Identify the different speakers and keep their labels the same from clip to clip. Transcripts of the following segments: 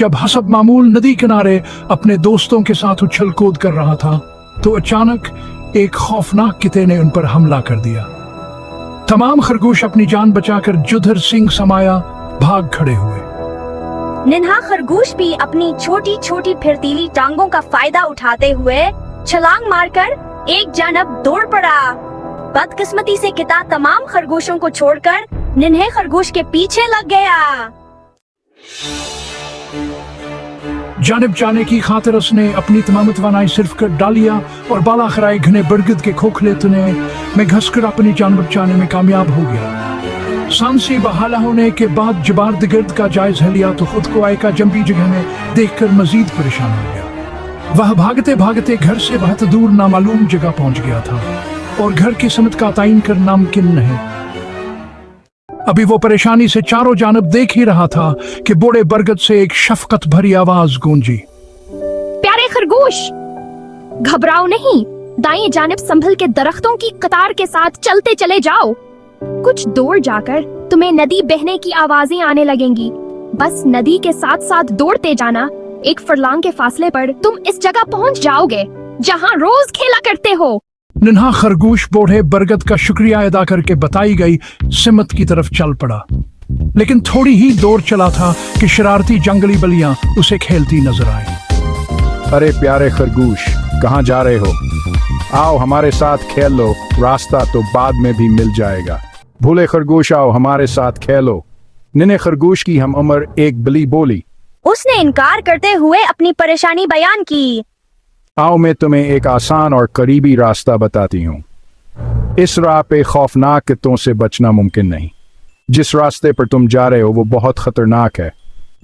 Speaker 1: जब हसब मामूल नदी किनारे अपने दोस्तों के साथ उछल कूद कर रहा था तो अचानक एक खौफनाक किते ने उन पर हमला कर दिया। तमाम खरगोश अपनी जान बचाकर जुधर सिंह समाया भाग खड़े हुए।
Speaker 2: नन्हा खरगोश भी अपनी छोटी छोटी फिरतीली टांगों का फायदा उठाते हुए छलांग मारकर एक जानब दौड़ पड़ा। बदकिस्मती से किता तमाम खरगोशों को छोड़कर नन्हे खरगोश के पीछे लग गया।
Speaker 1: जानिब जाने की खातिर उसने अपनी तमाम तवानाई सिर्फ कर डालिया और बाला खराए घने बरगद के खोखले तने में घसकर अपनी जान बचाने में कामयाब हो गया। सांसी बहाला होने के बाद जबार्द गिर्द का जायजा लिया तो खुद को आयका जंबी जगह में देखकर मजीद परेशान हो गया। वह भागते भागते घर से बहुत दूर नामालूम जगह पहुंच गया था और घर की समत का तयन कर नामुमकिन नहीं। अभी वो परेशानी से चारों जानब देख ही रहा था कि बूढ़े बरगद से एक शफकत भरी आवाज गूंजी।
Speaker 3: प्यारे खरगोश, घबराओ नहीं, दाएं जानिब संभल के दरख्तों की कतार के साथ चलते चले जाओ। कुछ दूर जाकर तुम्हें नदी बहने की आवाजें आने लगेंगी। बस नदी के साथ साथ दौड़ते जाना। एक फरलांग के फासले पर तुम इस जगह पहुंच जाओगे जहां रोज खेला करते हो।
Speaker 1: नन्हा खरगोश बूढ़े बरगद का शुक्रिया अदा करके बताई गई सिमत की तरफ चल पड़ा, लेकिन थोड़ी ही दूर चला था कि शरारती जंगली बलियां उसे खेलती नजर आई।
Speaker 4: अरे प्यारे खरगोश, कहाँ जा रहे हो? आओ हमारे साथ खेल लो, रास्ता तो बाद में भी मिल जाएगा। भूले खरगोश, आओ हमारे साथ खेलो। नन्हे खरगोश की हम उम्र एक बली बोली।
Speaker 2: उसने इनकार करते हुए अपनी परेशानी बयान की।
Speaker 4: आओ मैं तुम्हें एक आसान और करीबी रास्ता बताती हूँ। इस राह पे खौफनाक कित्तों से बचना मुमकिन नहीं। जिस रास्ते पर तुम जा रहे हो वो बहुत खतरनाक है।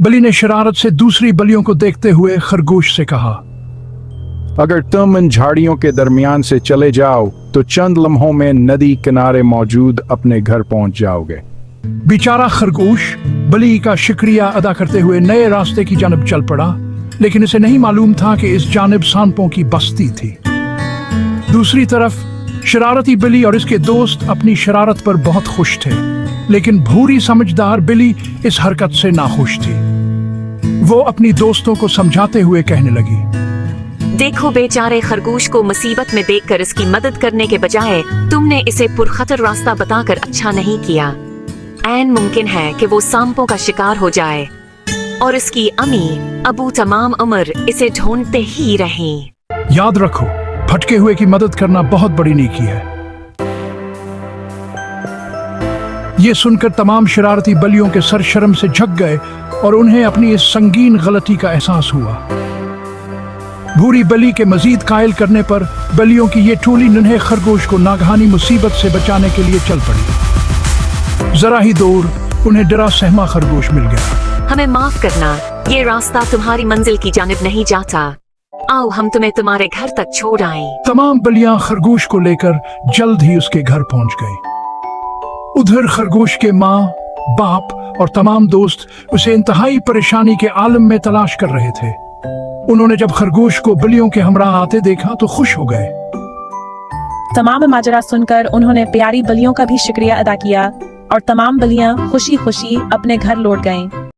Speaker 1: बली ने शरारत से दूसरी बलियों को देखते हुए खरगोश से कहा,
Speaker 4: अगर तुम इन झाड़ियों के दरमियान से चले जाओ तो चंद लम्हों में नदी किनारे मौजूद अपने घर पहुंच जाओगे।
Speaker 1: बेचारा खरगोश बली का शुक्रिया अदा करते हुए नए रास्ते की जानब चल पड़ा, लेकिन इसे नहीं मालूम था कि इस जानब सांपों की बस्ती थी। दूसरी तरफ शरारती बिली और इसके दोस्त अपनी शरारत पर बहुत खुश थे, लेकिन भूरी समझदार बिली इस हरकत से नाखुश थी। वो अपनी दोस्तों को समझाते हुए कहने लगी,
Speaker 5: देखो बेचारे खरगोश को मुसीबत में देखकर इसकी मदद करने के बजाय तुमने इसे पुरखतर रास्ता बताकर अच्छा नहीं किया। ऐन मुमकिन है कि वो सांपों का शिकार हो जाए और इसकी अम्मी अबू तमाम उम्र इसे ढूंढते ही रहें।
Speaker 1: याद रखो, भटके हुए की मदद करना बहुत बड़ी नेकी है। ये सुनकर तमाम शरारती बलियों के सर शर्म से झक गए और उन्हें अपनी इस संगीन गलती का एहसास हुआ। भूरी बली के मजीद कायल करने पर बलियों की ये टोली नन्हे खरगोश को नागहानी मुसीबत से बचाने के लिए चल पड़ी। जरा ही दूर उन्हें डरा सहमा खरगोश मिल गया।
Speaker 5: हमें माफ करना, ये रास्ता तुम्हारी मंजिल की जानिब नहीं जाता। आओ हम तुम्हें तुम्हारे घर तक छोड़ आए।
Speaker 1: तमाम बलियां खरगोश को लेकर जल्द ही उसके घर पहुंच गई। उधर खरगोश के माँ, बाप और तमाम दोस्त उसे इंतहाई परेशानी के आलम में तलाश कर रहे थे। उन्होंने जब खरगोश को बलियों के हमराह आते देखा तो खुश हो गए।
Speaker 6: तमाम माजरा सुनकर उन्होंने प्यारी बलियों का भी शुक्रिया अदा किया और तमाम बलियां खुशी खुशी अपने घर लौट गईं।